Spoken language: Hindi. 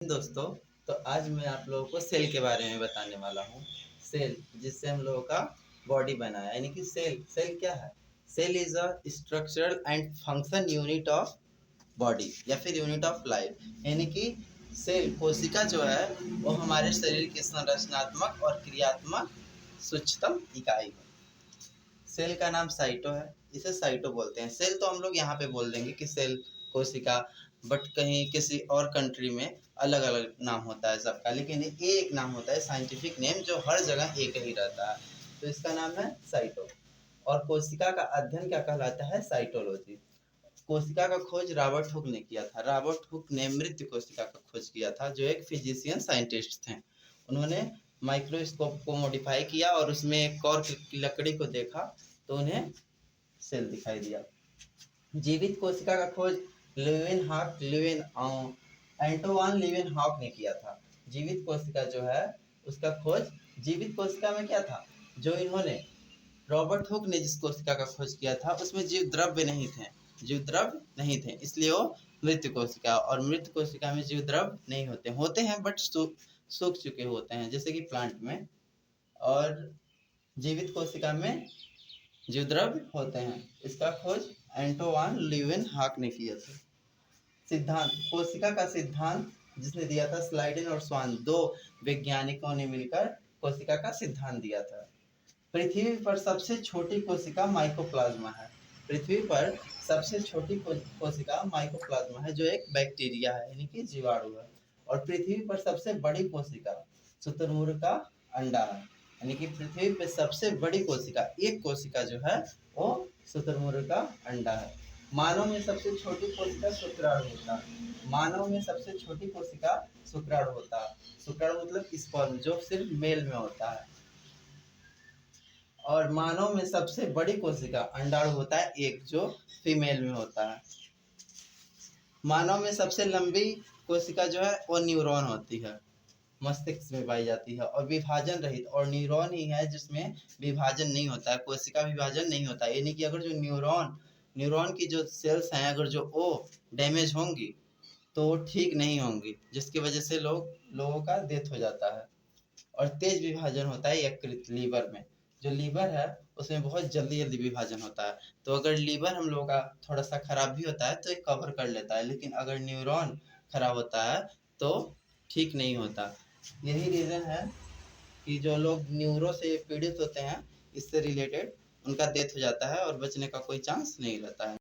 दोस्तों, तो आज मैं आप लोगों को सेल के बारे में बताने वाला हूँ। सेल जिससे हम लोगों का बॉडी बना है, यानी कि सेल सेल क्या है? Cell is a structural and function unit of body या फिर यूनिट ऑफ लाइफ। यानी कि सेल कोशिका जो है वो हमारे शरीर की संरचनात्मक और क्रियात्मक सूक्ष्मतम इकाई है। सेल का नाम साइटो है, इसे साइटो बोलते हैं। सेल तो हम लोग यहाँ पे बोल देंगे कि सेल कोशिका, बट कहीं किसी और कंट्री में अलग अलग नाम होता है सबका, लेकिन ये एक नाम होता है साइंटिफिक नेम जो हर जगह एक ही रहता है, तो इसका नाम है साइटो। और कोशिका का अध्ययन क्या कहलाता है? साइटोलॉजी। कोशिका का खोज रॉबर्ट हुक ने किया था। रॉबर्ट हुक ने मृत कोशिका का खोज किया था, जो एक फिजिशियन साइंटिस्ट थे। उन्होंने माइक्रोस्कोप को मॉडिफाई किया और उसमें एक कॉर्क की लकड़ी को देखा तो उन्हें सेल दिखाई दिया। जीवित कोशिका का खोज एंटोवान लीवेनहॉक ने किया था। जीवित कोशिका जो है उसका खोज, जीवित कोशिका में क्या था जो इन्होंने, रॉबर्ट हुक ने जिस कोशिका का खोज किया था उसमें जीव द्रव्य नहीं थे, जीव द्रव्य नहीं थे, इसलिए वो मृत कोशिका। और मृत कोशिका में जीव द्रव्य नहीं होते, होते हैं बट सूख चुके होते हैं, जैसे कि प्लांट में। और जीवित कोशिका में जीव द्रव्य होते हैं। इसका खोज एंटोवान लीवेनहॉक ने किया था। सिद्धांत, कोशिका का सिद्धांत जिसने दिया था स्लाइडेन और स्वान, दो वैज्ञानिकों ने मिलकर कोशिका का सिद्धांत दिया था। पृथ्वी पर सबसे छोटी कोशिका माइकोप्लाज्मा है। पृथ्वी पर सबसे छोटी कोशिका माइकोप्लाज्मा है, जो एक बैक्टीरिया है, यानी कि जीवाणु है। और पृथ्वी पर सबसे बड़ी कोशिका शुतुरमुर्ग का अंडा है, यानी कि पृथ्वी पर सबसे बड़ी कोशिका, एक कोशिका जो है वो शुतुरमुर्ग का अंडा है। मानव में सबसे छोटी कोशिका शुक्राणु होता है। मानव में सबसे छोटी कोशिका शुक्राणु होता है। शुक्राणु मतलब स्पर्म, जो सिर्फ मेल में होता है। और मानव में सबसे बड़ी कोशिका अंडाणु होता है एक, जो फीमेल में होता है। मानव में सबसे लंबी कोशिका जो है वो न्यूरॉन होती है, मस्तिष्क में पाई जाती है, और विभाजन रहित। और न्यूरॉन ही है जिसमें विभाजन नहीं होता है, कोशिका विभाजन नहीं होता है। यानी कि अगर जो न्यूरॉन की जो सेल्स हैं, अगर जो वो डैमेज होंगी तो वो ठीक नहीं होंगी, जिसकी वजह से लोगों का डेथ हो जाता है। और तेज विभाजन होता है यकृत, लीवर में। जो लीवर है उसमें बहुत जल्दी जल्दी विभाजन होता है। तो अगर लीवर हम लोगों का थोड़ा सा खराब भी होता है तो ये कवर कर लेता है, लेकिन अगर न्यूरॉन खराब होता है तो ठीक नहीं होता। यही रीज़न है कि जो लोग न्यूरो से पीड़ित होते हैं, इससे रिलेटेड उनका डेथ हो जाता है और बचने का कोई चांस नहीं रहता है।